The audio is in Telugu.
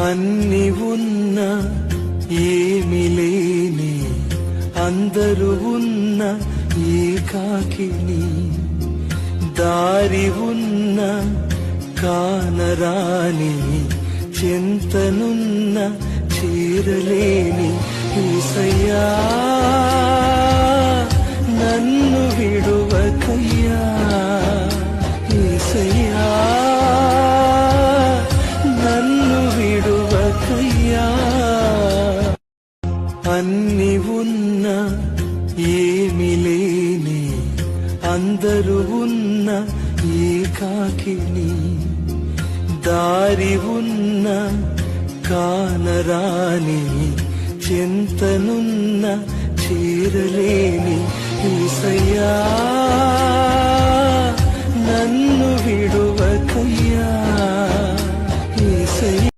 అన్ని ఉన్న ఏమి లేని అందరూ ఉన్న ఏకాకిని దారి ఉన్న కానరాని చింతనున్న చేరలేని యేసయ్యా నన్ను విడువకయ్యా యేసయ్యా నన్ను విడువకయ్యా అన్ని ఉన్న ఏమి లేని అందరూ ఉన్న ఏకాకిని దారి ఉన్న కానరాని చింతనున్న చేరలేని యేసయ్యా నన్ను విడువకయ్యా